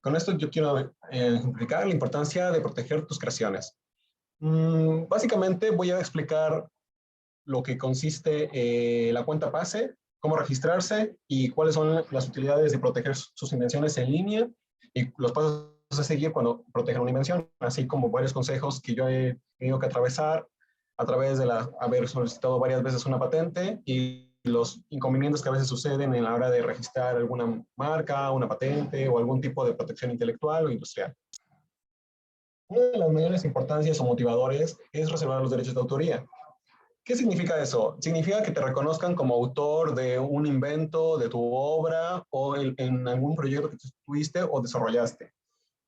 Con esto yo quiero explicar la importancia de proteger tus creaciones. Básicamente voy a explicar lo que consiste la cuenta PASE, cómo registrarse y cuáles son las utilidades de proteger sus invenciones en línea y los pasos a seguir cuando proteger una invención, así como varios consejos que yo he tenido que atravesar a través de haber solicitado varias veces una patente y los inconvenientes que a veces suceden en la hora de registrar alguna marca, una patente o algún tipo de protección intelectual o industrial. Una de las mayores importancias o motivadores es reservar los derechos de autoría. ¿Qué significa eso? Significa que te reconozcan como autor de un invento, de tu obra o en algún proyecto que tú tuviste o desarrollaste.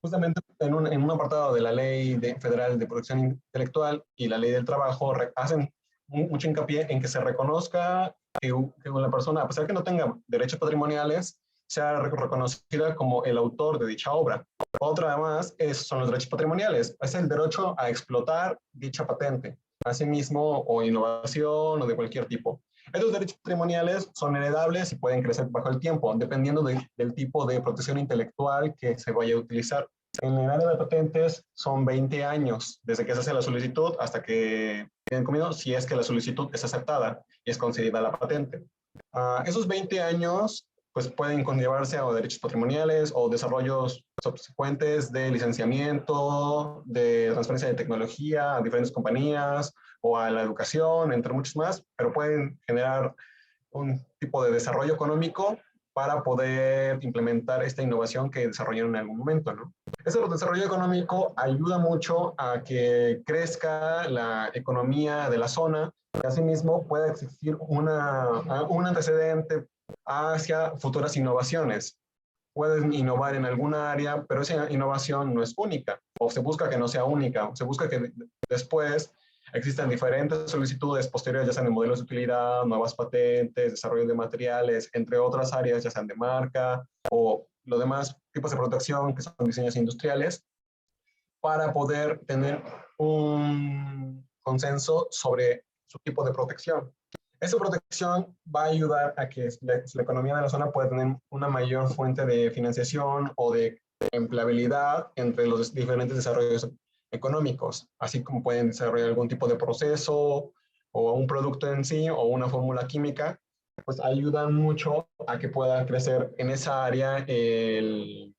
Justamente en un apartado de la Ley Federal de Protección Intelectual y la Ley del Trabajo hacen mucho hincapié en que se reconozca que una persona, a pesar que no tenga derechos patrimoniales, sea reconocida como el autor de dicha obra. Otra además son los derechos patrimoniales, es el derecho a explotar dicha patente, asimismo o innovación o de cualquier tipo. Estos derechos patrimoniales son heredables y pueden crecer bajo el tiempo, dependiendo del tipo de protección intelectual que se vaya a utilizar. En el área de patentes son 20 años, desde que se hace la solicitud hasta que queden comido, si es que la solicitud es aceptada y es concedida la patente. Esos 20 años pues pueden conllevarse a derechos patrimoniales o desarrollos subsecuentes de licenciamiento, de transferencia de tecnología a diferentes compañías o a la educación, entre muchos más, pero pueden generar un tipo de desarrollo económico para poder implementar esta innovación que desarrollaron en algún momento, ¿no? Ese desarrollo económico ayuda mucho a que crezca la economía de la zona y asimismo pueda existir un antecedente hacia futuras innovaciones. Pueden innovar en alguna área, pero esa innovación no es única, o se busca que no sea única, se busca que después existan diferentes solicitudes posteriores, ya sean de modelos de utilidad, nuevas patentes, desarrollo de materiales, entre otras áreas, ya sean de marca o los demás tipos de protección que son diseños industriales, para poder tener un consenso sobre su tipo de protección. Esa protección va a ayudar a que la economía de la zona pueda tener una mayor fuente de financiación o de empleabilidad entre los diferentes desarrollos económicos, así como pueden desarrollar algún tipo de proceso o un producto en sí o una fórmula química, pues ayudan mucho a que pueda crecer en esa área eh,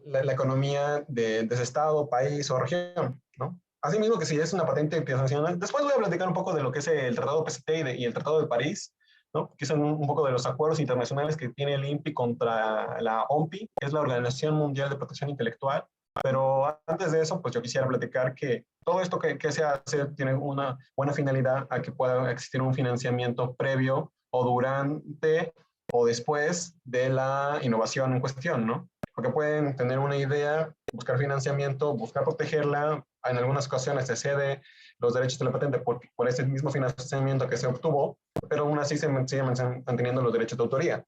la economía de ese estado, país o región, ¿no? Asimismo que si es una patente internacional, después voy a platicar un poco de lo que es el Tratado PCT y el Tratado de París, ¿no? Que son un poco de los acuerdos internacionales que tiene el INPI contra la OMPI, que es la Organización Mundial de Protección Intelectual. Pero antes de eso, pues yo quisiera platicar que todo esto que se hace tiene una buena finalidad a que pueda existir un financiamiento previo o durante o después de la innovación en cuestión, ¿no? Porque pueden tener una idea, buscar financiamiento, buscar protegerla, en algunas ocasiones se cede los derechos de la patente por ese mismo financiamiento que se obtuvo, pero aún así se siguen manteniendo los derechos de autoría.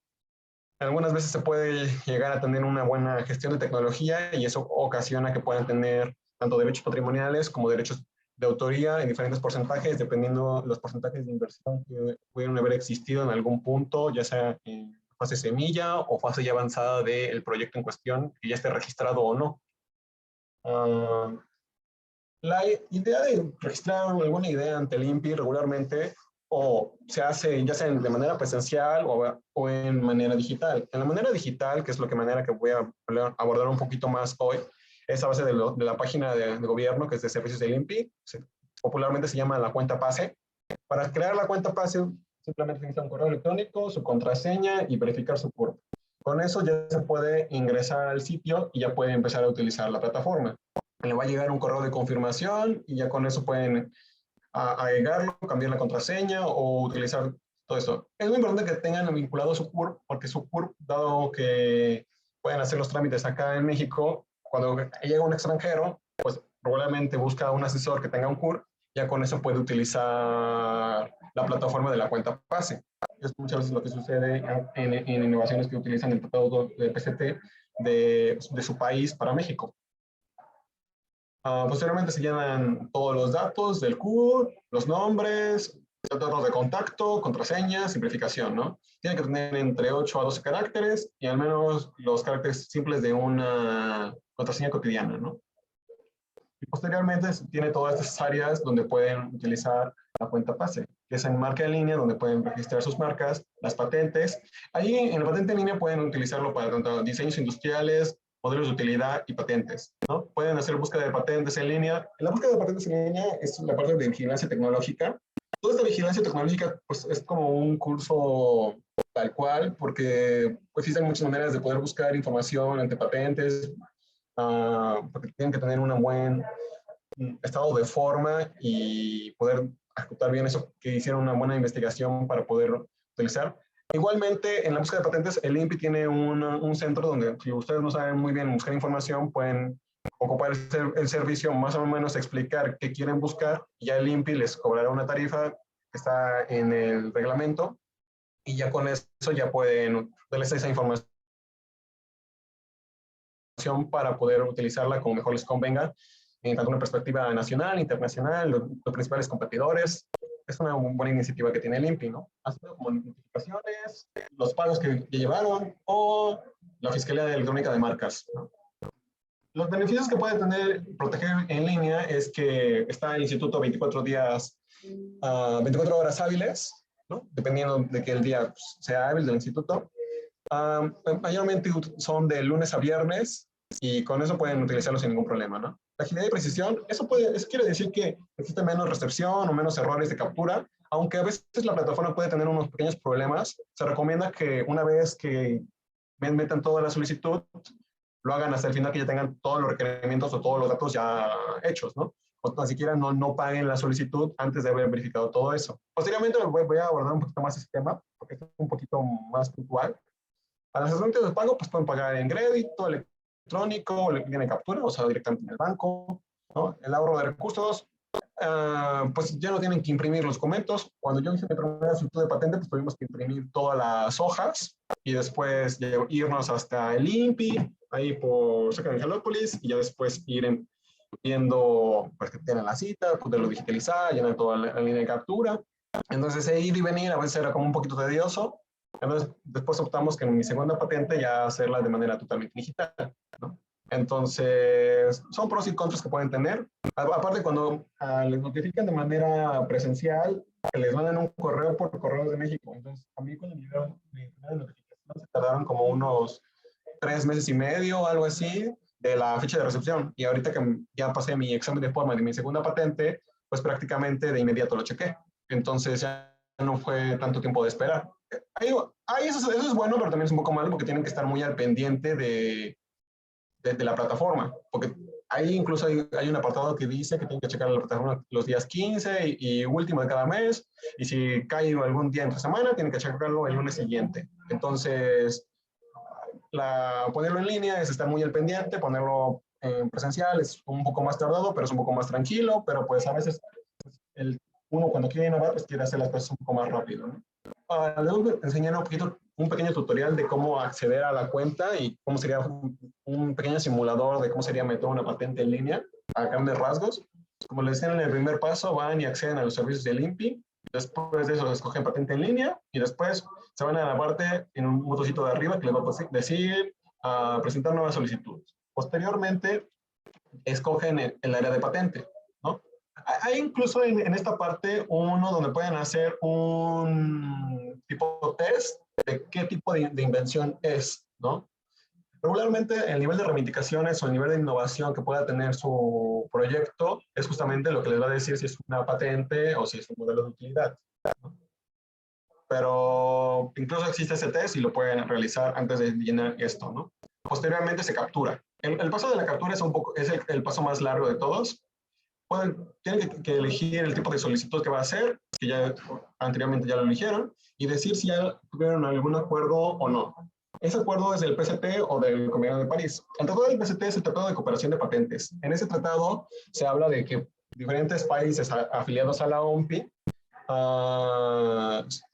Algunas veces se puede llegar a tener una buena gestión de tecnología y eso ocasiona que puedan tener tanto derechos patrimoniales como derechos de autoría en diferentes porcentajes, dependiendo los porcentajes de inversión que pudieron haber existido en algún punto, ya sea en fase semilla o fase ya avanzada del proyecto en cuestión, que ya esté registrado o no. La idea de registrar alguna idea ante el INPI regularmente o se hace ya sea de manera presencial o en manera digital. En la manera digital, que es manera que voy a abordar un poquito más hoy, es a base de la página de gobierno, que es de servicios del INPI, popularmente se llama la cuenta PASE. Para crear la cuenta PASE, simplemente necesita un correo electrónico, su contraseña y verificar su CURP. Con eso ya se puede ingresar al sitio y ya puede empezar a utilizar la plataforma. Le va a llegar un correo de confirmación y ya con eso pueden agregarlo, cambiar la contraseña o utilizar todo esto. Es muy importante que tengan vinculado su CURP, porque su CURP, dado que pueden hacer los trámites acá en México, cuando llega un extranjero, pues probablemente busca un asesor que tenga un CURP, ya con eso puede utilizar la plataforma de la cuenta PASE. Es muchas veces lo que sucede en innovaciones que utilizan el tratado de PCT de su país para México. Posteriormente se llenan todos los datos del CURP, los nombres, datos de contacto, contraseña, simplificación, ¿no? Tiene que tener entre 8 a 12 caracteres y al menos los caracteres simples de una contraseña cotidiana, ¿no? Y posteriormente tiene todas estas áreas donde pueden utilizar la cuenta PASE, que es en marca en línea, donde pueden registrar sus marcas, las patentes. Ahí en la patente en línea pueden utilizarlo para tanto diseños industriales, modelos de utilidad y patentes, ¿no? Pueden hacer búsqueda de patentes en línea. La búsqueda de patentes en línea es la parte de vigilancia tecnológica. Toda esta vigilancia tecnológica pues, es como un curso tal cual, porque pues, existen muchas maneras de poder buscar información entre patentes, porque tienen que tener un buen estado de forma y poder ejecutar bien eso, que hicieron una buena investigación para poder utilizar. Igualmente, en la búsqueda de patentes, el INPI tiene un centro donde, si ustedes no saben muy bien buscar información, pueden ocupar el servicio, más o menos explicar qué quieren buscar, y ya el INPI les cobrará una tarifa que está en el reglamento, y ya con eso ya pueden darles esa información para poder utilizarla como mejor les convenga, en tanto una perspectiva nacional, internacional, los principales competidores. Es una buena iniciativa que tiene el INPI, ¿no? Haciendo como notificaciones, los pagos que llevaron o la Fiscalía Electrónica de Marcas, ¿no? Los beneficios que puede tener proteger en línea es que está el instituto 24 días, 24 horas hábiles, ¿no? Dependiendo de que el día pues, sea hábil del instituto. Mayormente son de lunes a viernes y con eso pueden utilizarlo sin ningún problema, ¿no? La agilidad y precisión, eso quiere decir que existe menos recepción o menos errores de captura, aunque a veces la plataforma puede tener unos pequeños problemas. Se recomienda que una vez que metan toda la solicitud, lo hagan hasta el final, que ya tengan todos los requerimientos o todos los datos ya hechos, ¿no? O tan siquiera no paguen la solicitud antes de haber verificado todo eso. Posteriormente voy a abordar un poquito más ese tema, porque es un poquito más puntual. A las herramientas de pago, pues pueden pagar en crédito, electrónico, viene captura, o sea, directamente en el banco, ¿no? El ahorro de recursos, pues ya no tienen que imprimir los documentos. Cuando yo hice mi primera solicitud de patente, pues tuvimos que imprimir todas las hojas y después irnos hasta el INPI, ahí por cerca de Angelópolis, y ya después ir viendo, pues que tienen la cita, poderlo digitalizar, llenar toda la línea de captura. Entonces, ir y venir a veces era como un poquito tedioso. Entonces, después optamos que en mi segunda patente ya hacerla de manera totalmente digital, ¿no? Entonces, son pros y contras que pueden tener. Aparte, cuando les notifican de manera presencial, que les mandan un correo por Correos de México. Entonces, a mí cuando me dieron mi primera notificación, se tardaron como unos 3 meses y medio, algo así, de la fecha de recepción. Y ahorita que ya pasé mi examen de forma de mi segunda patente, pues prácticamente de inmediato lo chequé. Entonces, ya no fue tanto tiempo de esperar. Eso es bueno, pero también es un poco malo porque tienen que estar muy al pendiente de la plataforma, porque ahí incluso hay un apartado que dice que tienen que checar la plataforma los días 15 y último de cada mes, y si cae algún día entre semana, tienen que checarlo el lunes siguiente. Entonces, ponerlo en línea es estar muy al pendiente, ponerlo en presencial es un poco más tardado, pero es un poco más tranquilo, pero pues a veces uno cuando quiere innovar, pues quiere hacer las cosas un poco más rápido, ¿no? Les voy a enseñar un pequeño tutorial de cómo acceder a la cuenta y cómo sería un pequeño simulador de cómo sería meter una patente en línea a grandes rasgos. Como les decía en el primer paso, van y acceden a los servicios del INPI. Después de eso, escogen patente en línea y después se van a la parte en un botoncito de arriba que les va a decir presentar nueva solicitud. Posteriormente, escogen el área de patente, ¿no? Hay incluso en esta parte uno donde pueden hacer un tipo test de qué tipo de invención es, ¿no? Regularmente el nivel de reivindicaciones o el nivel de innovación que pueda tener su proyecto es justamente lo que les va a decir si es una patente o si es un modelo de utilidad, ¿no? Pero incluso existe ese test y lo pueden realizar antes de llenar esto, ¿no? Posteriormente se captura. El paso de la captura es el paso más largo de todos. Tienen que elegir el tipo de solicitud que va a hacer, que ya anteriormente ya lo eligieron, y decir si ya tuvieron algún acuerdo o no. Ese acuerdo es del PCT o del Convenio de París. El tratado del PCT es el Tratado de Cooperación de Patentes. En ese tratado se habla de que diferentes países afiliados a la OMPI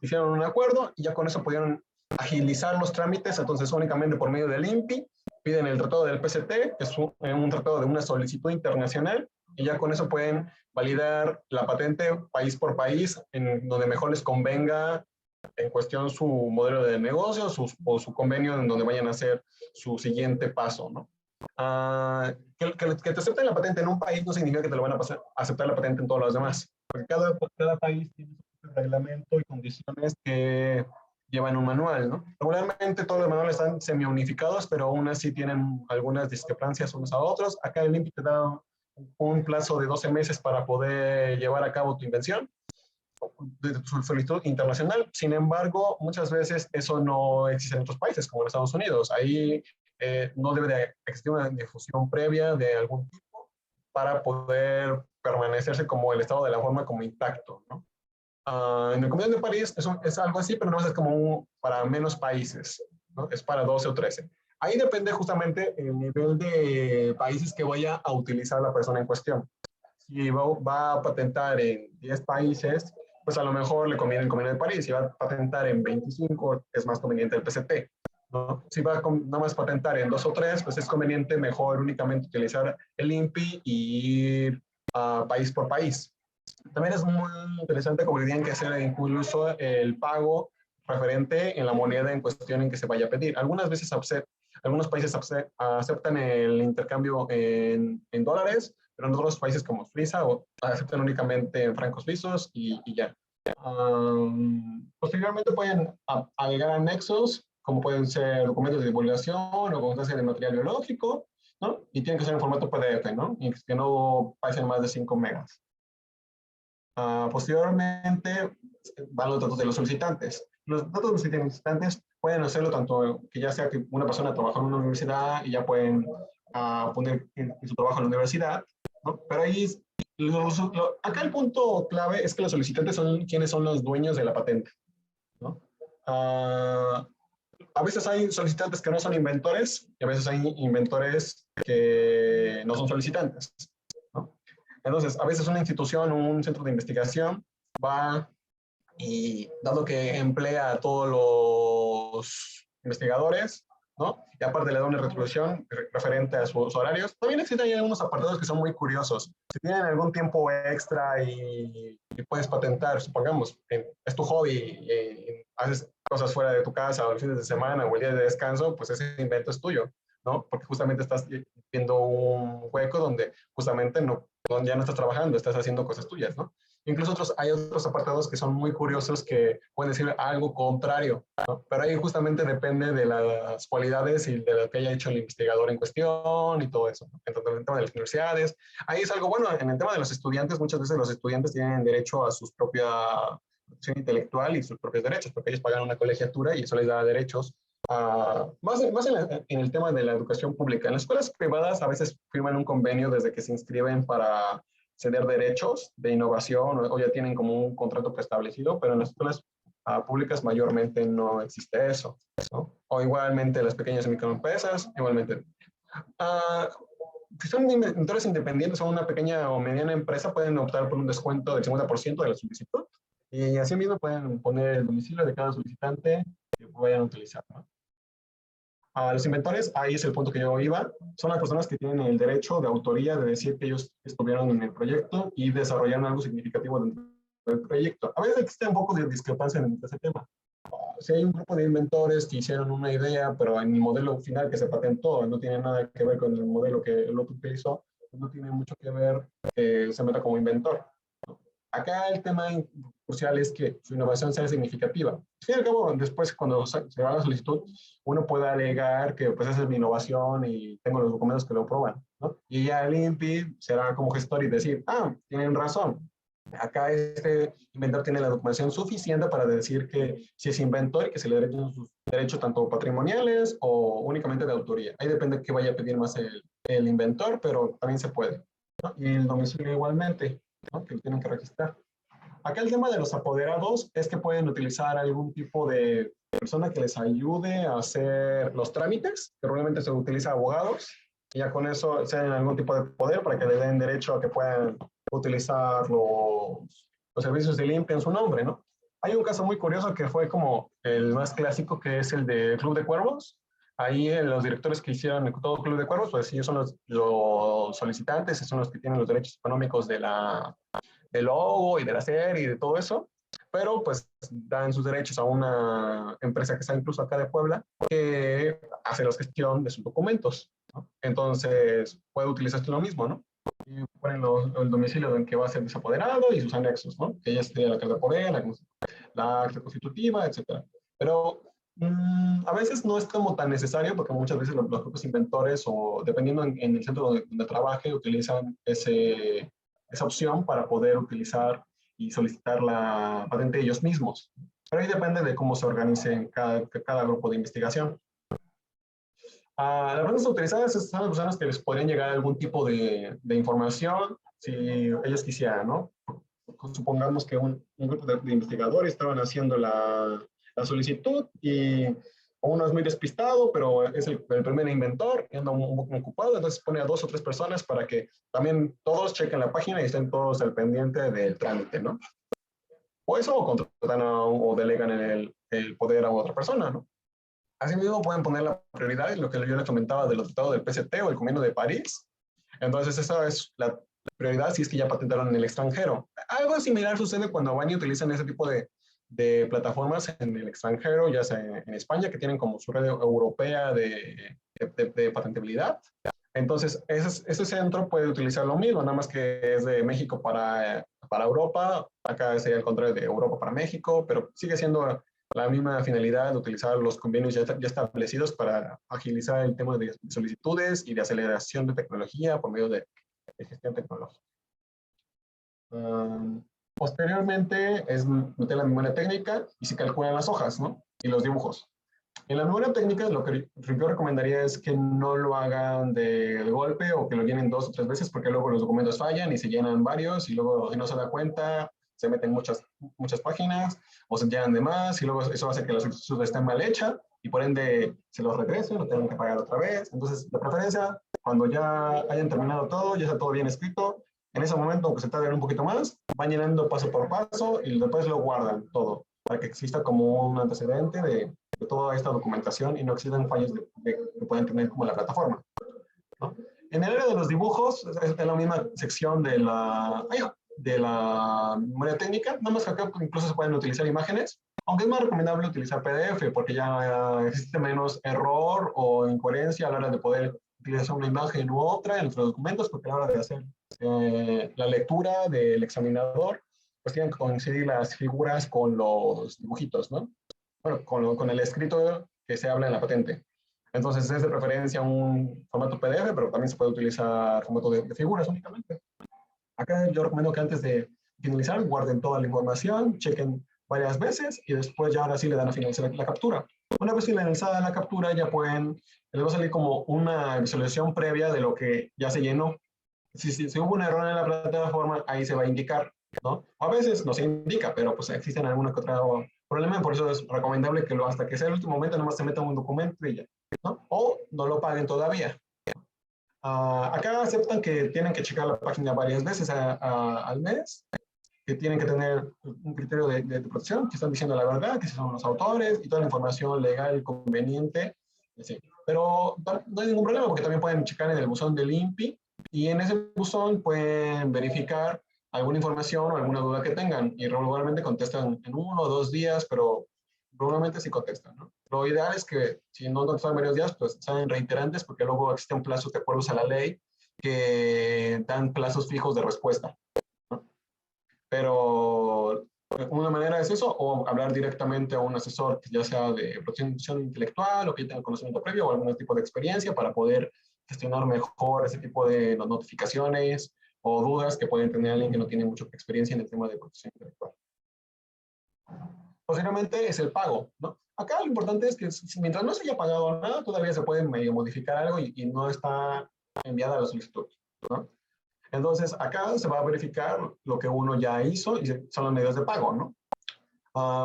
hicieron un acuerdo y ya con eso pudieron agilizar los trámites. Entonces, únicamente por medio del INPI piden el tratado del PCT, que es un tratado de una solicitud internacional, Y ya con eso pueden validar la patente país por país, en donde mejor les convenga en cuestión su modelo de negocio o su convenio en donde vayan a hacer su siguiente paso, ¿no? Que te acepten la patente en un país no significa que te lo van a aceptar la patente en todos los demás, porque cada país tiene su reglamento y condiciones que llevan un manual, ¿no? Regularmente todos los manuales están semi-unificados, pero aún así tienen algunas discrepancias unos a otros. Acá el INPI te da un plazo de 12 meses para poder llevar a cabo tu invención de su solicitud internacional. Sin embargo, muchas veces eso no existe en otros países, como en Estados Unidos. Ahí no debe de existir una difusión previa de algún tipo para poder permanecerse como el estado de la forma como intacto, ¿no? En el Convenio de París es algo así, pero no es como para menos países, ¿no? Es para 12 o 13. Ahí depende justamente el nivel de países que vaya a utilizar la persona en cuestión. Si va a patentar en 10 países, pues a lo mejor le conviene el Convenio de París. Si va a patentar en 25, es más conveniente el PCT, ¿no? Si va a nada más patentar en 2 o 3, pues es conveniente mejor únicamente utilizar el INPI y ir país por país. También es muy interesante como que tienen que hacer incluso el pago referente en la moneda en cuestión en que se vaya a pedir. Algunas veces algunos países aceptan el intercambio en dólares, pero en otros países como Suiza aceptan únicamente en francos suizos y ya. Posteriormente pueden agregar anexos, como pueden ser documentos de divulgación o constancia de material biológico, ¿no? Y tienen que ser en formato PDF, ¿no? Y que no pasen más de 5 megas. Posteriormente van los datos de los solicitantes. Los datos de los solicitantes pueden hacerlo tanto que ya sea que una persona trabaja en una universidad y ya pueden poner en su trabajo en la universidad, ¿no? Pero ahí, acá el punto clave es que los solicitantes son quienes son los dueños de la patente, ¿no? A veces hay solicitantes que no son inventores y a veces hay inventores que no son solicitantes, ¿no? Entonces, a veces una institución o un centro de investigación va y, dado que emplea a todos los investigadores, ¿no? Y aparte le da una retribución referente a sus horarios. También existen algunos apartados que son muy curiosos. Si tienen algún tiempo extra y puedes patentar, supongamos, es tu hobby, haces cosas fuera de tu casa o el fin de semana o el día de descanso, pues ese invento es tuyo, ¿no? Porque justamente estás viendo un hueco donde justamente donde ya no estás trabajando, estás haciendo cosas tuyas, ¿no? Incluso hay otros apartados que son muy curiosos que pueden decir algo contrario, ¿no? Pero ahí justamente depende de las cualidades y de lo que haya hecho el investigador en cuestión y todo eso, ¿no? Entonces, en el tema de las universidades, ahí es algo bueno. En el tema de los estudiantes, muchas veces los estudiantes tienen derecho a su propia protección intelectual y sus propios derechos, porque ellos pagan una colegiatura y eso les da derechos. Más en el tema de la educación pública. En las escuelas privadas a veces firman un convenio desde que se inscriben para ceder derechos de innovación o ya tienen como un contrato preestablecido, pero en las escuelas públicas mayormente no existe eso, ¿no? O igualmente las pequeñas y microempresas, igualmente. Si son inventores independientes o una pequeña o mediana empresa, pueden optar por un descuento del 50% de la solicitud y así mismo pueden poner el domicilio de cada solicitante que vayan a utilizar, ¿no? A los inventores, ahí es el punto que yo iba, son las personas que tienen el derecho de autoría de decir que ellos estuvieron en el proyecto y desarrollaron algo significativo dentro del proyecto. A veces existe un poco de discrepancia en ese tema. Si hay un grupo de inventores que hicieron una idea, pero en el modelo final que se patentó no tiene nada que ver con el modelo que el otro utilizó, pues no tiene mucho que ver que se meta como inventor. Acá el tema crucial es que su innovación sea significativa. Al fin y al cabo, después cuando se va la solicitud, uno puede alegar que pues esa es mi innovación y tengo los documentos que lo prueban, ¿no? Y ya el INPI será como gestor y decir, tienen razón. Acá este inventor tiene la documentación suficiente para decir que si es inventor y que se le den sus derechos tanto patrimoniales o únicamente de autoría. Ahí depende de qué vaya a pedir más el inventor, pero también se puede, ¿no? Y el domicilio igualmente, ¿no? Que lo tienen que registrar. Acá el tema de los apoderados es que pueden utilizar algún tipo de persona que les ayude a hacer los trámites, que probablemente se utiliza abogados, y ya con eso tienen algún tipo de poder para que le den derecho a que puedan utilizar los servicios de limpia en su nombre, ¿no? Hay un caso muy curioso que fue como el más clásico, que es el de Club de Cuervos. Ahí los directores que hicieron todo Club de Cuervos, pues ellos son los solicitantes, son los que tienen los derechos económicos del logo y de la serie y de todo eso, pero pues dan sus derechos a una empresa que está incluso acá de Puebla, que hace la gestión de sus documentos, ¿no? Entonces puede utilizarse lo mismo, ¿no? Y ponen el domicilio en que va a ser desapoderado y sus anexos, ¿no? Que ya esté la carta de poder, la acta constitutiva, etcétera. Pero a veces no es como tan necesario porque muchas veces los propios inventores o dependiendo en el centro donde trabaje utilizan esa opción para poder utilizar y solicitar la patente ellos mismos. Pero ahí depende de cómo se organice cada grupo de investigación. Las personas autorizadas son las personas que les podrían llegar algún tipo de información si ellos quisieran, ¿no? Supongamos que un grupo de investigadores estaban haciendo la solicitud y uno es muy despistado, pero es el primer inventor y anda un poco ocupado, entonces pone a 2 o 3 personas para que también todos chequen la página y estén todos al pendiente del trámite, ¿no? O eso, o contratan o delegan el poder a otra persona, ¿no? Asimismo, pueden poner la prioridad, lo que yo les comentaba de los tratados del PCT o el Convenio de París. Entonces, esa es la prioridad si es que ya patentaron en el extranjero. Algo similar sucede cuando van y utilizan ese tipo de plataformas en el extranjero, ya sea en España, que tienen como su red europea de patentabilidad. Entonces, ese centro puede utilizar lo mismo, nada más que es de México para Europa, acá sería el contrario de Europa para México, pero sigue siendo la misma finalidad de utilizar los convenios ya establecidos para agilizar el tema de solicitudes y de aceleración de tecnología por medio de gestión tecnológica. Posteriormente es meter la memoria técnica y se calculan las hojas, ¿no? Y los dibujos. En la memoria técnica lo que yo recomendaría es que no lo hagan de golpe o que lo llenen 2 o 3 veces porque luego los documentos fallan y se llenan varios y luego si no se da cuenta se meten muchas páginas o se llenan de más y luego eso hace que la solicitud esté mal hecha y por ende se los regresen, lo tengan que pagar otra vez. Entonces, de preferencia, cuando ya hayan terminado todo, ya está todo bien escrito, en ese momento, aunque se tarden un poquito más, van llenando paso por paso y después lo guardan todo para que exista como un antecedente de toda esta documentación y no existan fallos que pueden tener como la plataforma, ¿no? En el área de los dibujos, es la misma sección de la memoria técnica, nada más que acá incluso se pueden utilizar imágenes, aunque es más recomendable utilizar PDF porque ya existe menos error o incoherencia a la hora de poder utilizar una imagen u otra en los documentos, porque a la hora de hacer la lectura del examinador, pues tienen que coincidir las figuras con los dibujitos, ¿no? Bueno, con el escrito que se habla en la patente. Entonces es de preferencia un formato PDF, pero también se puede utilizar formato de figuras únicamente. Acá yo recomiendo que antes de finalizar guarden toda la información, chequen varias veces y después ya ahora sí le dan a finalizar la captura. Una vez finalizada la captura ya les va a salir como una visualización previa de lo que ya se llenó. Si hubo un error en la plataforma, ahí se va a indicar, ¿no? A veces no se indica, pero pues existen alguna que otra problema, por eso es recomendable que hasta que sea el último momento nomás se meta un documento y ya, ¿no? O no lo paguen todavía. Acá aceptan que tienen que checar la página varias veces al mes, que tienen que tener un criterio de protección, que están diciendo la verdad, que son los autores y toda la información legal conveniente. Sí. Pero no hay ningún problema porque también pueden checar en el buzón del INPI y en ese buzón pueden verificar alguna información o alguna duda que tengan y regularmente contestan en 1 o 2 días, pero normalmente sí contestan, ¿no? Lo ideal es que si no contestan varios días, pues sean reiterantes porque luego existen plazos de acuerdo a la ley que dan plazos fijos de respuesta, ¿no? Pero una manera es eso, o hablar directamente a un asesor, ya sea de protección intelectual o que tenga conocimiento previo o algún tipo de experiencia para poder gestionar mejor ese tipo de notificaciones o dudas que pueden tener alguien que no tiene mucha experiencia en el tema de protección intelectual. Posteriormente es el pago, ¿no? Acá lo importante es que mientras no se haya pagado nada, todavía se puede medio modificar algo y no está enviada la solicitud, ¿no? Entonces, acá se va a verificar lo que uno ya hizo y son los medios de pago, ¿no?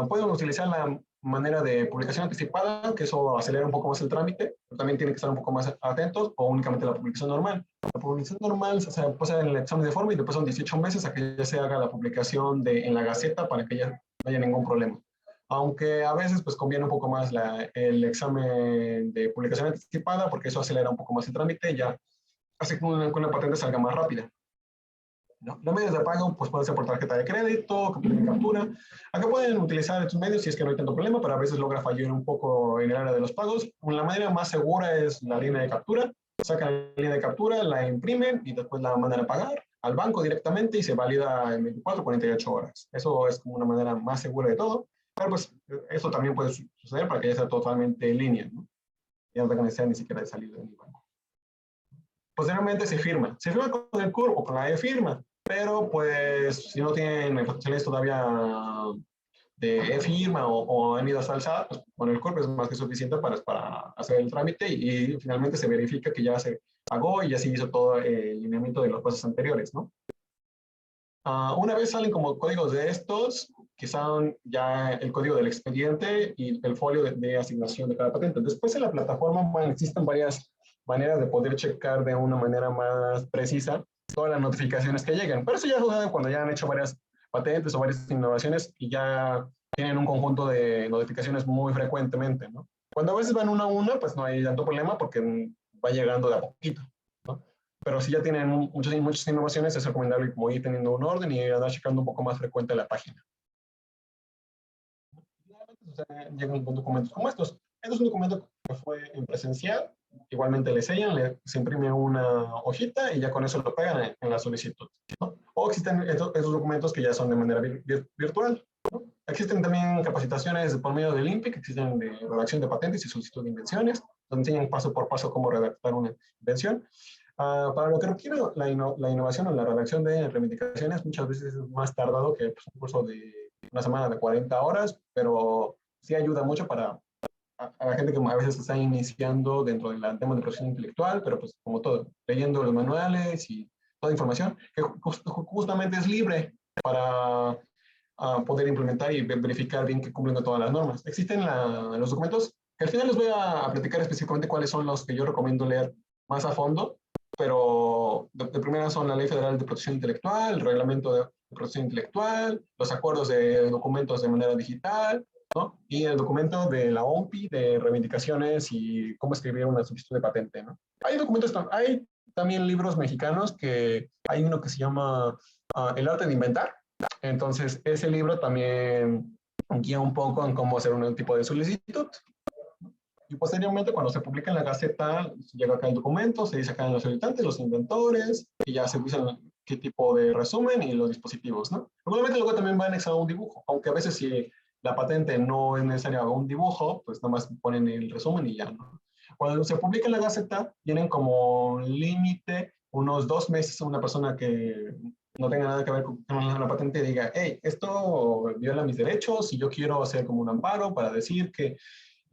Pueden utilizar la manera de publicación anticipada, que eso acelera un poco más el trámite, pero también tienen que estar un poco más atentos, o únicamente la publicación normal. La publicación normal se puede hacer en el examen de forma y después son 18 meses a que ya se haga la publicación en la Gaceta para que ya no haya ningún problema. aunque a veces pues conviene un poco más el examen de publicación anticipada porque eso acelera un poco más el trámite y ya hace que una patente salga más rápida. ¿No? Los medios de pago pues pueden ser por tarjeta de crédito, de captura. Acá pueden utilizar estos medios si es que no hay tanto problema, pero a veces logra fallar un poco en el área de los pagos. La manera más segura es la línea de captura. Sacan la línea de captura, la imprimen y después la mandan a pagar al banco directamente y se valida en 24 48 horas. Eso es como una manera más segura de todo. Pero pues eso también puede suceder para que ya sea totalmente en línea, ¿no? Ya no tenga necesidad ni siquiera de salir del banco. Posteriormente se firma con el CURP o con la e-firma, pero pues si no tienen refacciones todavía de e-firma o han ido hasta el SAT, pues con el CURP es más que suficiente para hacer el trámite y finalmente se verifica que ya se pagó y ya se hizo todo el lineamiento de los pasos anteriores, ¿no? Una vez salen como códigos de estos, que son ya el código del expediente y el folio de asignación de cada patente. Después en la plataforma, bueno, existen varias maneras de poder checar de una manera más precisa todas las notificaciones que llegan. Pero eso ya sucede cuando ya han hecho varias patentes o varias innovaciones y ya tienen un conjunto de notificaciones muy frecuentemente, ¿no? Cuando a veces van una a una, pues no hay tanto problema porque va llegando de a poquito, ¿no? Pero si ya tienen muchas innovaciones, es recomendable como ir teniendo un orden y andar checando un poco más frecuente la página. O sea, llegan con documentos como estos. Este es un documento que fue en presencial, igualmente le sellan, se imprime una hojita y ya con eso lo pegan en la solicitud, ¿no? O existen estos documentos que ya son de manera virtual, ¿no? Existen también capacitaciones por medio del INPI, que existen de redacción de patentes y solicitud de invenciones, donde enseñan paso por paso cómo redactar una invención. Para lo que requiere la innovación o la redacción de reivindicaciones, muchas veces es más tardado que pues, un curso de una semana de 40 horas, pero sí ayuda mucho para a la gente que a veces está iniciando dentro del tema de proceso intelectual, pero pues como todo, leyendo los manuales y toda información que justamente es libre para poder implementar y verificar bien que cumplen con todas las normas. Existen los documentos que al final les voy a platicar específicamente cuáles son los que yo recomiendo leer más a fondo, pero de primera son la Ley Federal de Protección Intelectual, el Reglamento de Protección Intelectual, los acuerdos de documentos de manera digital, ¿no? Y el documento de la OMPI de reivindicaciones y cómo escribir una solicitud de patente, ¿no? Hay documentos, hay también libros mexicanos que hay uno que se llama El arte de inventar. Entonces, ese libro también guía un poco en cómo hacer un tipo de solicitud. Y posteriormente, cuando se publica en la Gaceta, llega acá el documento, se dice acá en los solicitantes, los inventores, y ya se usa qué tipo de resumen y los dispositivos, ¿no? Normalmente luego también va anexado un dibujo, aunque a veces si la patente no es necesaria un dibujo, pues nada más ponen el resumen y ya, ¿no? Cuando se publica en la Gaceta, tienen como límite unos 2 meses una persona que no tenga nada que ver con la patente y diga, hey, esto viola mis derechos y yo quiero hacer como un amparo para decir que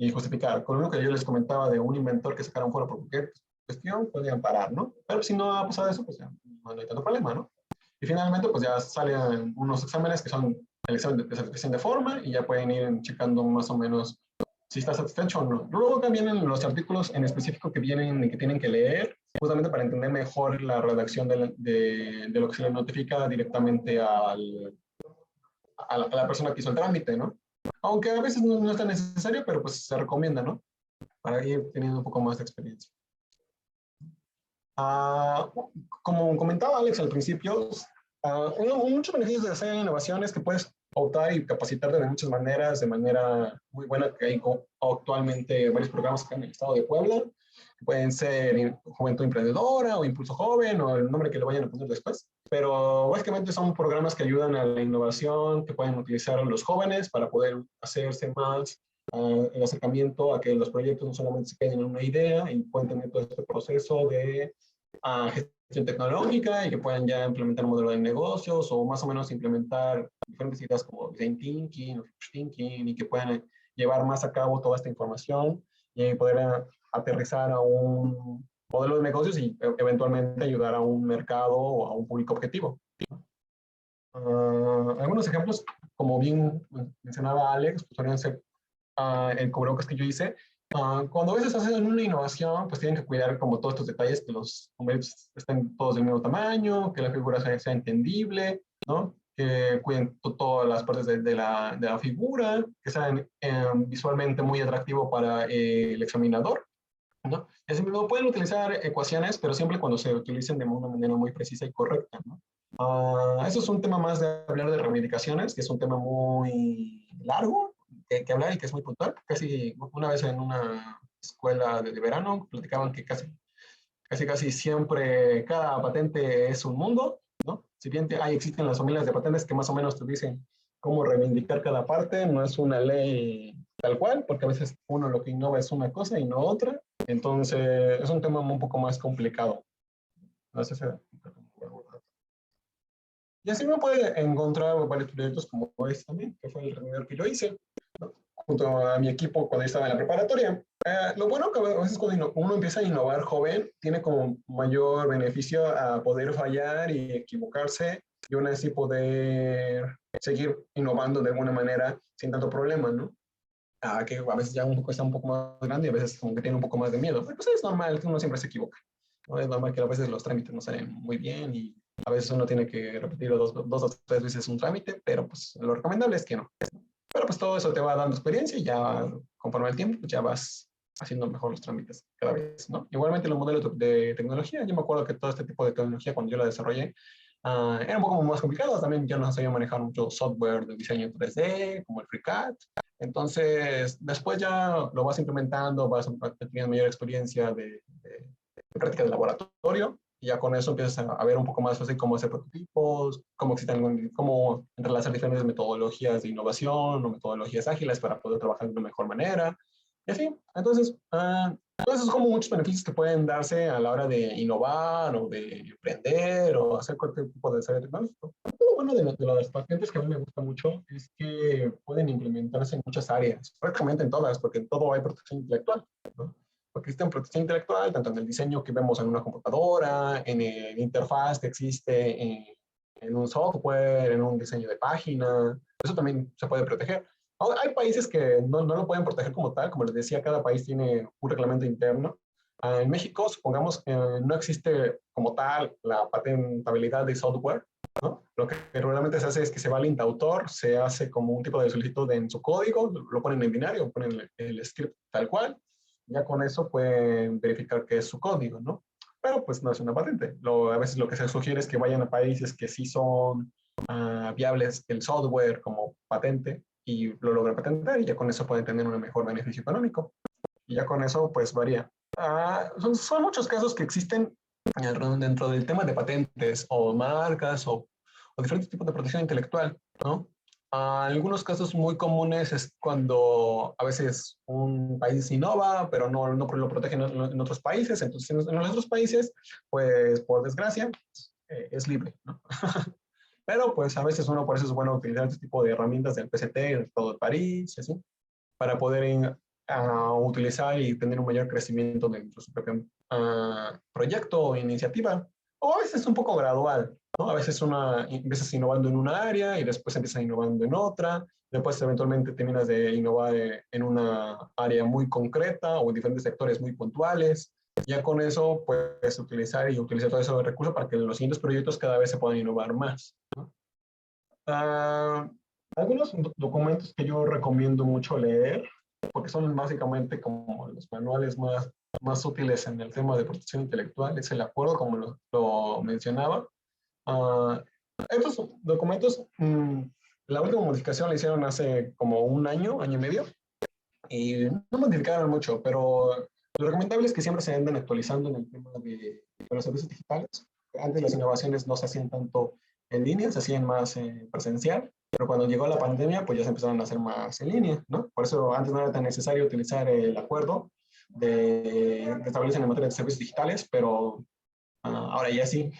y justificar. Con lo que yo les comentaba de un inventor que sacaron fuera por cualquier cuestión, podían parar, ¿no? Pero si no ha pasado eso, pues ya no hay tanto problema, ¿no? Y finalmente, pues ya salen unos exámenes que son el examen de certificación de forma y ya pueden ir checando más o menos si está satisfecho o no. Luego también en los artículos en específico que vienen y que tienen que leer, justamente para entender mejor la redacción de lo que se le notifica directamente a la persona que hizo el trámite, ¿no? Aunque a veces no es tan necesario, pero pues se recomienda, ¿no? Para ir teniendo un poco más de experiencia. Uh, Como comentaba Alex al principio, muchos beneficios de hacer innovación es que puedes optar y capacitarte de muchas maneras, de manera muy buena, que hay actualmente varios programas acá en el estado de Puebla, que pueden ser Juventud Emprendedora o Impulso Joven o el nombre que le vayan a poner después, pero básicamente son programas que ayudan a la innovación, que pueden utilizar los jóvenes para poder hacerse más el acercamiento a que los proyectos no solamente se queden en una idea y pueden tener todo este proceso de gestión tecnológica y que puedan ya implementar un modelo de negocios o más o menos implementar diferentes ideas como design thinking o future thinking y que puedan llevar más a cabo toda esta información y poder aterrizar a un modelo de negocios y eventualmente ayudar a un mercado o a un público objetivo. Algunos ejemplos, como bien mencionaba Alex, pues podrían ser el cubrebocas que yo hice. Cuando a veces hacen una innovación, pues tienen que cuidar como todos estos detalles, que los numeritos estén todos del mismo tamaño, que la figura sea entendible, ¿no? que cuiden todas las partes de la figura, que sean visualmente muy atractivo para el examinador, ¿no? Y así mismo pueden utilizar ecuaciones, pero siempre cuando se utilicen de una manera muy precisa y correcta, ¿no? Eso es un tema más de hablar de reivindicaciones, que es un tema muy largo que hablar y que es muy puntual. Casi una vez en una escuela de verano platicaban que casi siempre cada patente es un mundo, ¿no? Si bien ahí existen las familias de patentes que más o menos te dicen cómo reivindicar cada parte, no es una ley tal cual, porque a veces uno lo que innova es una cosa y no otra. Entonces es un tema un poco más complicado. No sé si... Y así me puede encontrar varios proyectos como este también, que fue el primer que yo hice, ¿no? Junto a mi equipo cuando yo estaba en la preparatoria. Lo bueno que a veces cuando uno empieza a innovar joven, tiene como mayor beneficio a poder fallar y equivocarse y aún así poder seguir innovando de alguna manera sin tanto problema, ¿no? Que a veces ya uno está un poco más grande y a veces como que tiene un poco más de miedo. Pues es normal que uno siempre se equivoca, ¿no? Es normal que a veces los trámites no salen muy bien y a veces uno tiene que repetir dos o tres veces un trámite, pero pues lo recomendable es que no. Pero pues todo eso te va dando experiencia y ya conforme el tiempo pues ya vas haciendo mejor los trámites cada vez, ¿no? Igualmente los modelos de tecnología, yo me acuerdo que todo este tipo de tecnología cuando yo la desarrollé era un poco más complicado, también yo no sabía manejar mucho software de diseño en 3D, como el FreeCAD, entonces después ya lo vas implementando, vas teniendo mayor experiencia de práctica de laboratorio, y ya con eso empiezas a ver un poco más fácil cómo hacer prototipos, cómo existen, cómo entrelazar diferentes metodologías de innovación o metodologías ágiles para poder trabajar de una mejor manera. Y así, entonces, entonces es como muchos beneficios que pueden darse a la hora de innovar o de emprender o hacer cualquier tipo de desarrollo tecnológico. Lo bueno de las patentes que a mí me gusta mucho es que pueden implementarse en muchas áreas, prácticamente en todas, porque en todo hay protección intelectual, ¿no? Porque existe protección intelectual, tanto en el diseño que vemos en una computadora, en el interfaz que existe en un software, en un diseño de página. Eso también se puede proteger. Ahora, hay países que no lo pueden proteger como tal, como les decía, cada país tiene un reglamento interno. En México, supongamos, no existe como tal la patentabilidad de software, ¿no? Lo que realmente se hace es que se va al intautor, se hace como un tipo de solicitud en su código, lo ponen en binario, ponen el script tal cual, ya con eso pueden verificar que es su código, ¿no? Pero pues no es una patente. A veces lo que se sugiere es que vayan a países que sí son viables el software como patente y lo logran patentar y ya con eso pueden tener un mejor beneficio económico. Y ya con eso pues varía. Son muchos casos que existen dentro del tema de patentes o marcas o diferentes tipos de protección intelectual, ¿no? Algunos casos muy comunes es cuando a veces un país innova, pero no lo protegen en otros países. Entonces, en los otros países, pues por desgracia, es libre, ¿no? Pero pues a veces uno por eso es bueno utilizar este tipo de herramientas del PCT, el Tratado de París, y así, para poder utilizar y tener un mayor crecimiento dentro de su propio proyecto o iniciativa. O a veces un poco gradual, ¿no? A veces empiezas innovando en una área y después empiezas innovando en otra, después eventualmente terminas de innovar en una área muy concreta o en diferentes sectores muy puntuales. Ya con eso puedes utilizar todo ese recurso para que los siguientes proyectos cada vez se puedan innovar más, ¿no? Uh, Algunos documentos que yo recomiendo mucho leer, porque son básicamente como los manuales más útiles en el tema de protección intelectual, es el acuerdo, como lo mencionaba. Uh, Estos documentos, la última modificación la hicieron hace como un año y medio, y no modificaron mucho, pero lo recomendable es que siempre se anden actualizando en el tema de los servicios digitales. Antes las innovaciones no se hacían tanto en línea, se hacían más presencial, pero cuando llegó la pandemia, pues ya se empezaron a hacer más en línea, ¿no? Por eso antes no era tan necesario utilizar el acuerdo que establecen en materia de servicios digitales, pero ahora ya sí,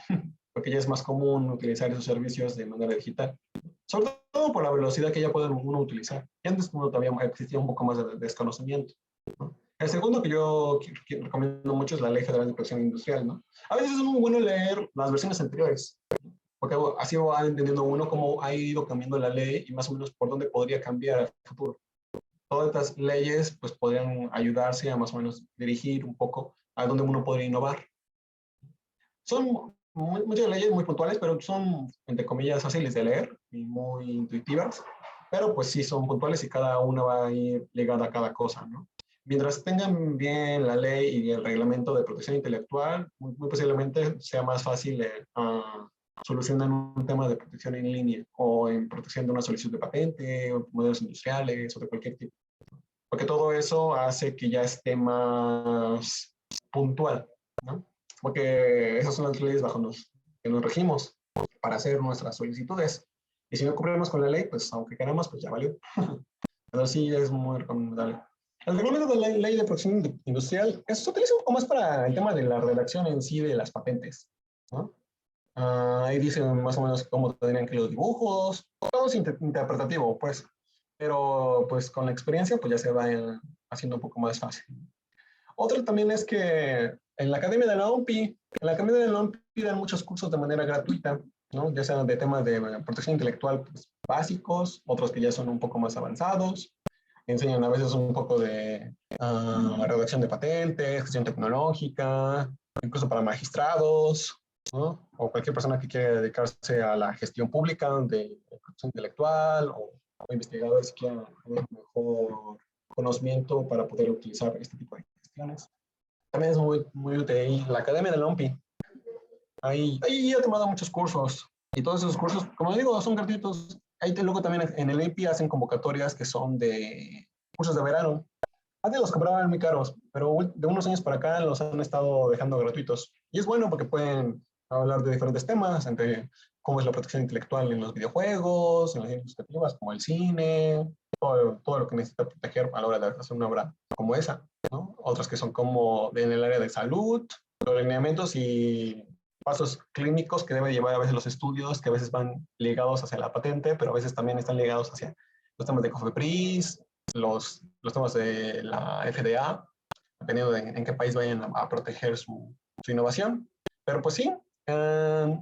porque ya es más común utilizar esos servicios de manera digital. Sobre todo por la velocidad que ya puede uno utilizar. Y antes uno todavía existía un poco más de desconocimiento, ¿no? El segundo que yo recomiendo mucho es la Ley Federal de Protección Industrial, ¿no? A veces es muy bueno leer las versiones anteriores, porque así va entendiendo uno cómo ha ido cambiando la ley y más o menos por dónde podría cambiar al futuro. Todas estas leyes pues podrían ayudarse a más o menos dirigir un poco a dónde uno podría innovar. Son muchas leyes muy puntuales, pero son, entre comillas, fáciles de leer y muy intuitivas, pero pues sí son puntuales y cada una va a ir ligada a cada cosa, ¿no? Mientras tengan bien la ley y el reglamento de protección intelectual, muy posiblemente sea más fácil solucionar un tema de protección en línea o en protección de una solicitud de patente, o modelos industriales o de cualquier tipo. Porque todo eso hace que ya esté más puntual, ¿no? Porque esas son las leyes bajo los que nos regimos para hacer nuestras solicitudes. Y si no cumplimos con la ley, pues aunque queramos, pues ya valió. Pero sí es muy recomendable. El reglamento de la ley de protección industrial se utiliza un poco más para el tema de la redacción en sí de las patentes, ¿no? Ahí dicen más o menos cómo tendrían que ir los dibujos, todo es interpretativo, pues, pero pues con la experiencia pues ya se va haciendo un poco más fácil. Otro también es que en la Academia de la OMPI, en la Academia de la OMPI dan muchos cursos de manera gratuita, ¿no? Ya sea de temas de protección intelectual pues, básicos, otros que ya son un poco más avanzados, enseñan a veces un poco de redacción de patentes, gestión tecnológica, incluso para magistrados, ¿no? O cualquier persona que quiera dedicarse a la gestión pública de protección intelectual o investigadores que quieran tener mejor conocimiento para poder utilizar este tipo de gestiones. También es muy útil la Academia de la OMPI. Ahí he tomado muchos cursos y todos esos cursos, como digo, son gratuitos. Ahí luego también en el IPI hacen convocatorias que son de cursos de verano. Antes los cobraban muy caros, pero de unos años para acá los han estado dejando gratuitos. Y es bueno porque pueden hablar de diferentes temas, entre cómo es la protección intelectual en los videojuegos, en las industrias creativas, como el cine, todo lo que necesita proteger a la hora de hacer una obra como esa, ¿no? Otras que son como en el área de salud, los lineamientos y pasos clínicos que debe llevar a veces los estudios, que a veces van ligados hacia la patente, pero a veces también están ligados hacia los temas de COFEPRIS, los temas de la FDA, dependiendo de en qué país vayan a proteger su innovación. Pero pues sí, el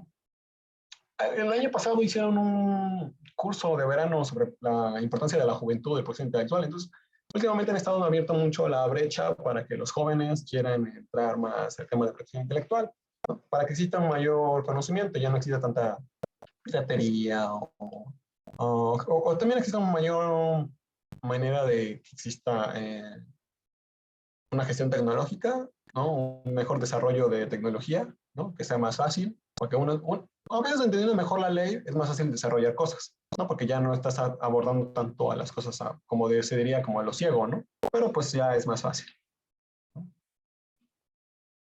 año pasado hicieron un curso de verano sobre la importancia de la juventud del proceso intelectual. Entonces, últimamente han estado abierto mucho la brecha para que los jóvenes quieran entrar más al tema de protección intelectual, ¿no? Para que exista un mayor conocimiento, ya no exista tanta piratería o también exista una mayor manera de que exista una gestión tecnológica, ¿no? Un mejor desarrollo de tecnología, ¿no? Que sea más fácil, porque a veces entendiendo mejor la ley es más fácil desarrollar cosas, ¿no? Porque ya no estás abordando tanto a las cosas como se diría como a lo ciego, ¿no? Pero pues ya es más fácil,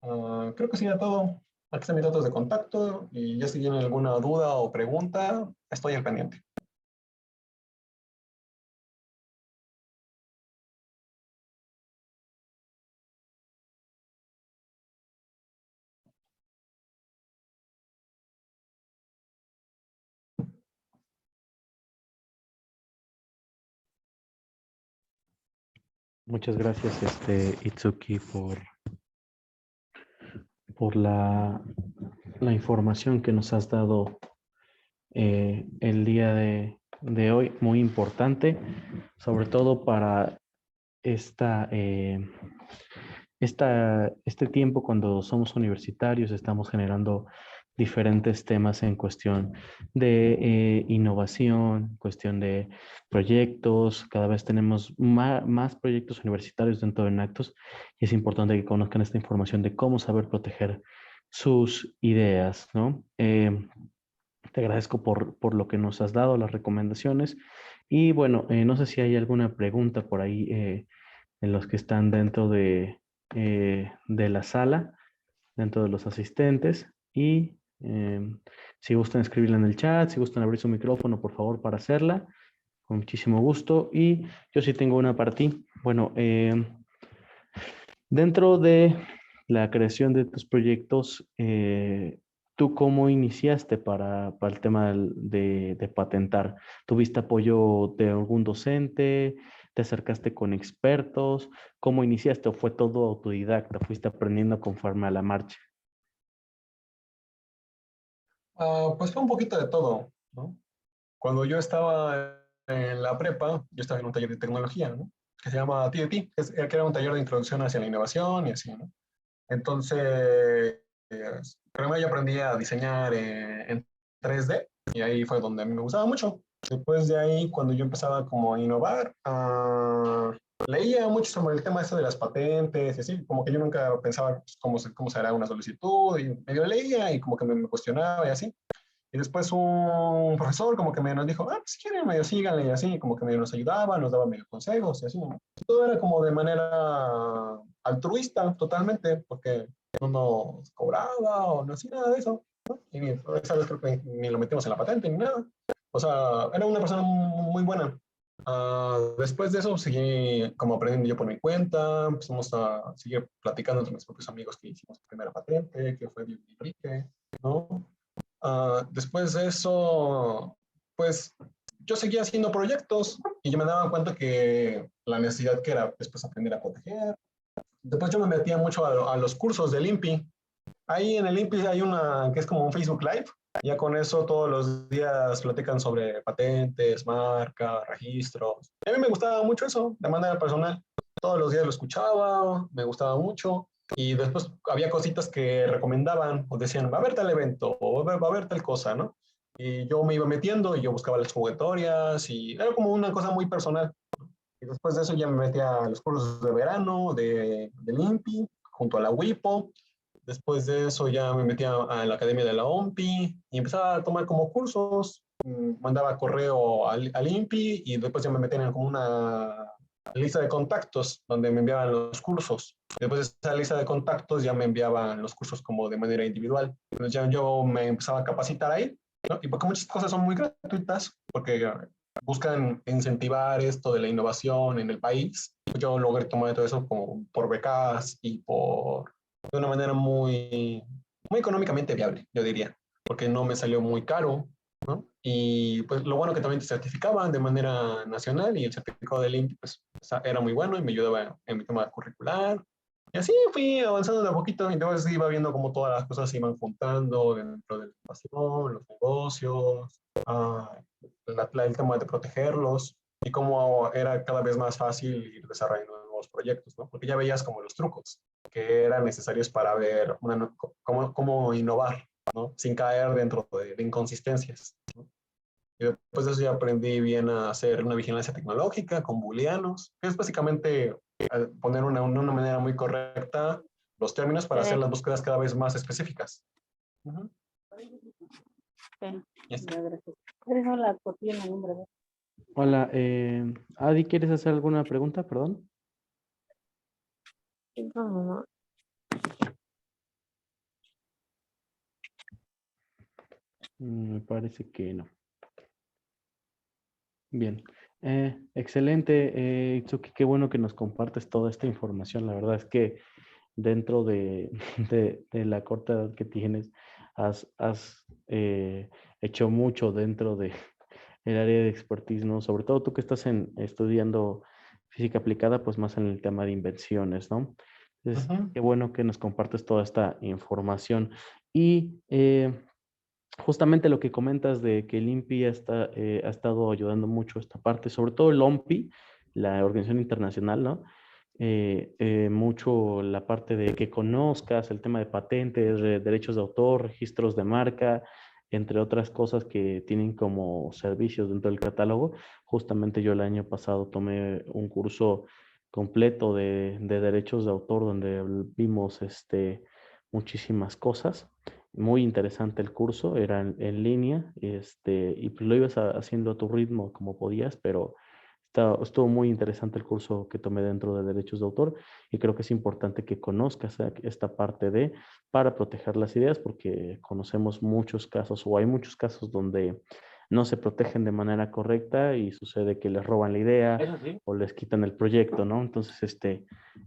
¿no? Creo que sería todo. Aquí están mis datos de contacto y ya si tienen alguna duda o pregunta, estoy al pendiente. Muchas gracias, Itsuki, por la información que nos has dado el día de hoy, muy importante, sobre todo para esta, este tiempo cuando somos universitarios, estamos generando diferentes temas en cuestión de innovación, cuestión de proyectos, cada vez tenemos más proyectos universitarios dentro de Enactus y es importante que conozcan esta información de cómo saber proteger sus ideas, ¿no? Te agradezco por lo que nos has dado, las recomendaciones. Y bueno, no sé si hay alguna pregunta por ahí en los que están dentro de la sala, dentro de los asistentes. Y si gustan escribirla en el chat, si gustan abrir su micrófono, por favor, para hacerla, con muchísimo gusto. Y yo sí tengo una para ti. Bueno, dentro de la creación de tus proyectos, ¿tú cómo iniciaste para el tema de patentar? ¿Tuviste apoyo de algún docente? ¿Te acercaste con expertos? ¿Cómo iniciaste o fue todo autodidacta? ¿Fuiste aprendiendo conforme a la marcha? Pues fue un poquito de todo, ¿no? Cuando yo estaba en la prepa, yo estaba en un taller de tecnología, ¿no? Que se llama TDT, que era un taller de introducción hacia la innovación y así, ¿no? Entonces, primero yo aprendí a diseñar en 3D y ahí fue donde a mí me gustaba mucho. Después de ahí, cuando yo empezaba como a innovar, leía mucho sobre el tema este de las patentes y así, como que yo nunca pensaba pues, cómo se hará una solicitud y medio leía y como que me cuestionaba y así. Y después un profesor como que me nos dijo, pues si quieren medio síganle y así, como que medio nos ayudaba, nos daba medio consejos y así, ¿no? Todo era como de manera altruista totalmente, porque no nos cobraba o no hacía nada de eso, ¿no? Y esa vez creo que ni lo metimos en la patente ni nada. O sea, era una persona muy buena. Después de eso seguí como aprendiendo yo por mi cuenta, empezamos a seguir platicando entre mis propios amigos que hicimos la primera patente, que fue de Enrique, ¿no? Después de eso, pues yo seguía haciendo proyectos y yo me daba cuenta que la necesidad que era después aprender a proteger. Después yo me metía mucho a los cursos del INPI. Ahí en el INPI hay una que es como un Facebook Live. Ya con eso todos los días platican sobre patentes, marcas, registros. A mí me gustaba mucho eso de manera personal. Todos los días lo escuchaba, me gustaba mucho. Y después había cositas que recomendaban o decían, va a haber tal evento o va a haber tal cosa, ¿no? Y yo me iba metiendo y yo buscaba las juguetorias y era como una cosa muy personal. Y después de eso ya me metí a los cursos de verano del INPI junto a la WIPO. Después de eso ya me metí a la academia de la OMPI y empezaba a tomar como cursos. Mandaba correo al INPI y después ya me metían en como una lista de contactos donde me enviaban los cursos. Después de esa lista de contactos ya me enviaban los cursos como de manera individual. Entonces ya yo me empezaba a capacitar ahí, ¿no? Y porque muchas cosas son muy gratuitas, porque buscan incentivar esto de la innovación en el país. Yo logré tomar todo eso como por becas y por de una manera muy económicamente viable, yo diría, porque no me salió muy caro, ¿no? Y pues lo bueno que también te certificaban de manera nacional y el certificado del INPI pues era muy bueno y me ayudaba en mi tema curricular. Y así fui avanzando de a poquito y entonces iba viendo cómo todas las cosas se iban juntando dentro de la innovación, los negocios, el tema de protegerlos y cómo era cada vez más fácil ir desarrollando nuevos proyectos, ¿no? Porque ya veías como los trucos que eran necesarios para ver cómo innovar, ¿no? Sin caer dentro de inconsistencias, ¿no? Y después de eso ya aprendí bien a hacer una vigilancia tecnológica con booleanos, que es básicamente poner una manera muy correcta los términos para hacer las búsquedas cada vez más específicas. Uh-huh. Yes. Hola, Hola, Adi, ¿quieres hacer alguna pregunta? Perdón. no. Me parece que no. Bien. Excelente, Itsuki, qué bueno que nos compartes toda esta información. La verdad es que dentro de, de la corta edad que tienes, has hecho mucho dentro de el área de expertise, ¿no? Sobre todo tú que estás estudiando física aplicada, pues más en el tema de invenciones, ¿no? Entonces, qué bueno que nos compartes toda esta información. Y justamente lo que comentas de que el INPI ha estado ayudando mucho esta parte, sobre todo el OMPI, la organización internacional, ¿no? Mucho la parte de que conozcas el tema de patentes, derechos de autor, registros de marca, entre otras cosas que tienen como servicios dentro del catálogo. Justamente yo el año pasado tomé un curso completo de derechos de autor donde vimos muchísimas cosas. Muy interesante el curso, era en línea, y pues lo ibas haciendo a tu ritmo como podías, pero estuvo muy interesante el curso que tomé dentro de derechos de autor y creo que es importante que conozcas esta parte para proteger las ideas porque conocemos muchos casos o hay muchos casos donde no se protegen de manera correcta y sucede que les roban la idea o les quitan el proyecto, ¿no? Entonces,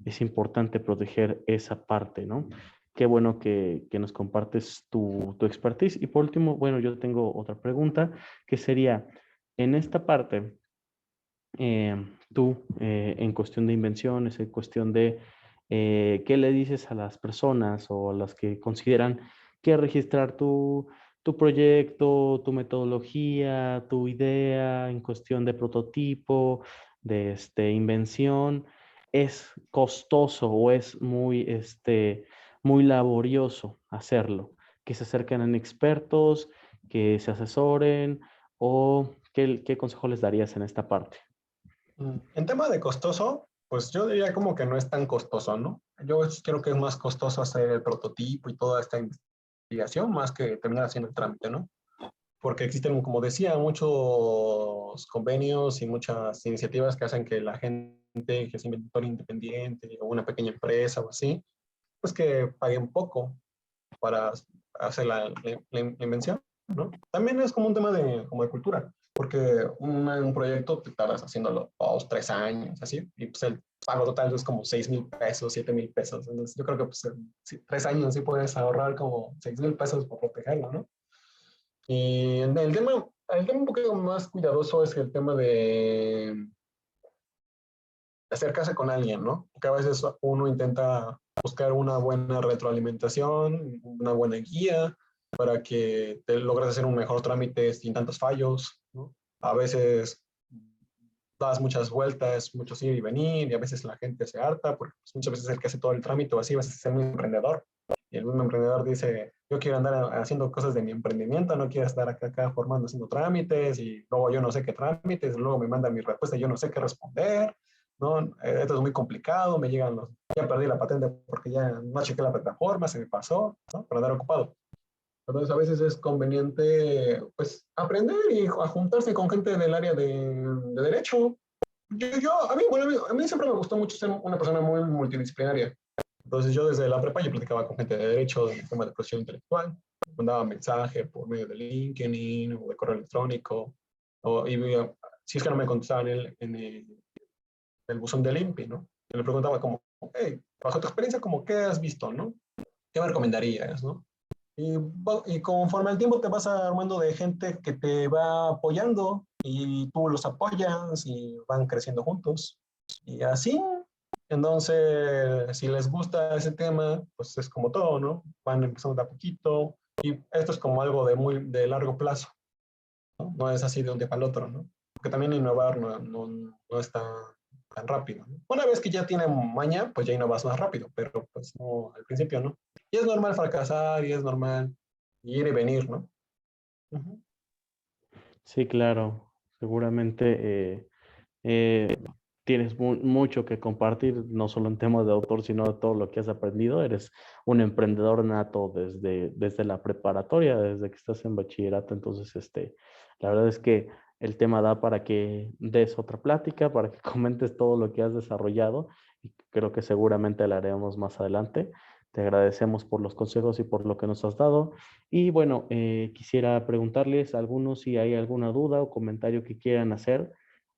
es importante proteger esa parte, ¿no? Qué bueno que nos compartes tu expertise. Y por último, bueno, yo tengo otra pregunta que sería, en esta parte, tú, en cuestión de invenciones, en cuestión de qué le dices a las personas o a las que consideran que registrar tu proyecto, tu metodología, tu idea en cuestión de prototipo, de invención, es costoso o es muy muy laborioso hacerlo, que se acerquen a expertos, que se asesoren, o qué consejo les darías en esta parte? En tema de costoso, pues yo diría como que no es tan costoso, ¿no? Yo creo que es más costoso hacer el prototipo y toda esta investigación más que terminar haciendo el trámite, ¿no? Porque existen, como decía, muchos convenios y muchas iniciativas que hacen que la gente que es inventor independiente o una pequeña empresa o así, pues que paguen poco para hacer la invención, ¿no? También es como un tema como de cultura, porque un proyecto te tardas haciéndolo 2, 3 años, así, y pues el pago total es como 6,000 pesos, 7,000 pesos. Entonces yo creo que pues, en 3 años sí puedes ahorrar como 6,000 pesos por protegerlo, ¿no? Y el tema un poquito más cuidadoso es el tema de acercarse con alguien, ¿no? Porque a veces uno intenta buscar una buena retroalimentación, una buena guía para que te logres hacer un mejor trámite sin tantos fallos, ¿no? A veces das muchas vueltas, muchos ir y venir, y a veces la gente se harta, porque pues, muchas veces el que hace todo el trámite o así vas a ser un emprendedor. Y el mismo emprendedor dice, yo quiero andar haciendo cosas de mi emprendimiento, no quiero estar acá formando, haciendo trámites, y luego yo no sé qué trámites, luego me mandan mi respuesta y yo no sé qué responder, ¿no? Esto es muy complicado, me llegan ya perdí la patente porque ya no chequé la plataforma, se me pasó, ¿no? Por andar ocupado. Entonces a veces es conveniente pues aprender y a juntarse con gente del área de derecho. A mí, bueno, a mí siempre me gustó mucho ser una persona muy multidisciplinaria. Entonces yo desde la prepa yo platicaba con gente de derecho, del tema de propiedad intelectual, mandaba mensaje por medio de LinkedIn o de correo electrónico, si es que no me contestaban el buzón del INPI, ¿no? Yo le preguntaba como, hey, bajo tu experiencia, como, ¿qué has visto, no? ¿Qué me recomendarías, no? Y conforme al tiempo te vas armando de gente que te va apoyando y tú los apoyas y van creciendo juntos. Y así, entonces, si les gusta ese tema, pues es como todo, ¿no? Van empezando de a poquito y esto es como algo de largo plazo, ¿no? No es así de un día para el otro, ¿no? Porque también innovar no está tan rápido, ¿no? Una vez que ya tiene maña, pues ya innovas más rápido, pero pues no, al principio no. Y es normal fracasar y es normal ir y venir, ¿no? Ujú. Sí, claro. Seguramente eh, tienes mucho que compartir, no solo en temas de autor, sino de todo lo que has aprendido. Eres un emprendedor nato desde la preparatoria, desde que estás en bachillerato. Entonces, la verdad es que el tema da para que des otra plática, para que comentes todo lo que has desarrollado, y creo que seguramente la haremos más adelante. Te agradecemos por los consejos y por lo que nos has dado. Y bueno, quisiera preguntarles a algunos si hay alguna duda o comentario que quieran hacer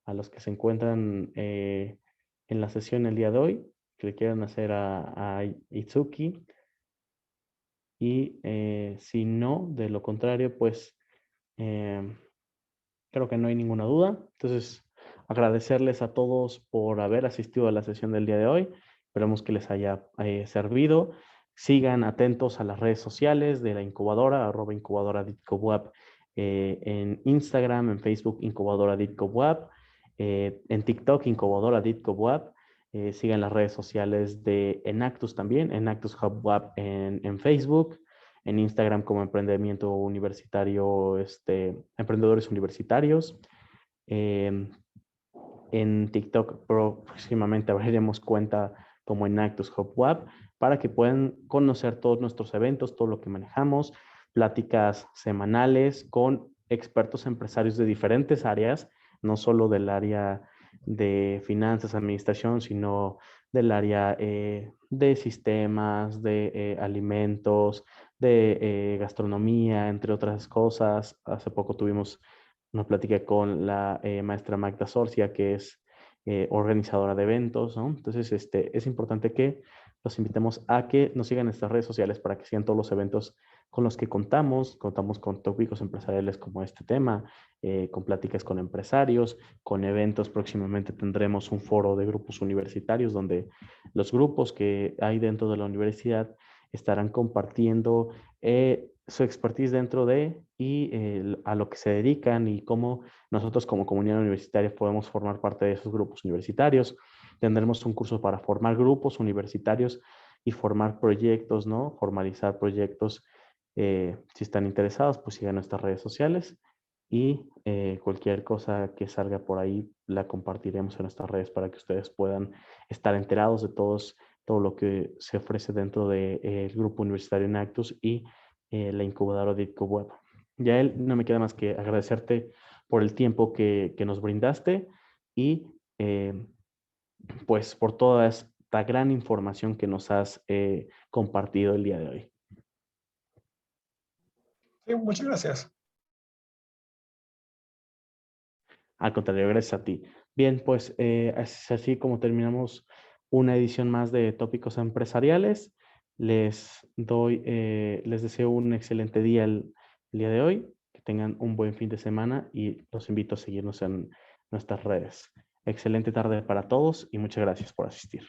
a los que se encuentran en la sesión el día de hoy, que le quieran hacer a Itsuki. Y si no, de lo contrario, pues eh, creo que no hay ninguna duda. Entonces, agradecerles a todos por haber asistido a la sesión del día de hoy. Esperemos que les haya servido. Sigan atentos a las redes sociales de la incubadora, @incubadora DITCOWAP, en Instagram, en Facebook, incubadora DITCOWAP, en TikTok, incubadora DITCOWAP. Sigan las redes sociales de Enactus también, Enactus Hub Web en Facebook, en Instagram como emprendimiento universitario, emprendedores universitarios. Eh, en TikTok próximamente abriremos cuenta como en Actus Hub Web para que puedan conocer todos nuestros eventos, todo lo que manejamos, pláticas semanales con expertos empresarios de diferentes áreas, no solo del área de finanzas, administración, sino del área de sistemas, de alimentos, de gastronomía, entre otras cosas. Hace poco tuvimos una plática con la maestra Magda Sorcia, que es organizadora de eventos, ¿no? Entonces, es importante que los invitemos a que nos sigan en nuestras redes sociales para que sigan todos los eventos con los que contamos. Contamos con tópicos empresariales como este tema, con pláticas con empresarios, con eventos. Próximamente tendremos un foro de grupos universitarios donde los grupos que hay dentro de la universidad estarán compartiendo su expertise dentro de y a lo que se dedican y cómo nosotros como comunidad universitaria podemos formar parte de esos grupos universitarios. Tendremos un curso para formar grupos universitarios y formar proyectos, ¿no? Formalizar proyectos. Si están interesados, pues sigan nuestras redes sociales y cualquier cosa que salga por ahí la compartiremos en nuestras redes para que ustedes puedan estar enterados de todo lo que se ofrece dentro del Grupo Universitario Enactus y la incubadora de Web. Yael, no me queda más que agradecerte por el tiempo que nos brindaste y pues por toda esta gran información que nos has compartido el día de hoy. Sí, muchas gracias. Al contrario, gracias a ti. Bien, pues es así como terminamos una edición más de Tópicos Empresariales. Les deseo un excelente día el día de hoy, que tengan un buen fin de semana y los invito a seguirnos en nuestras redes. Excelente tarde para todos y muchas gracias por asistir.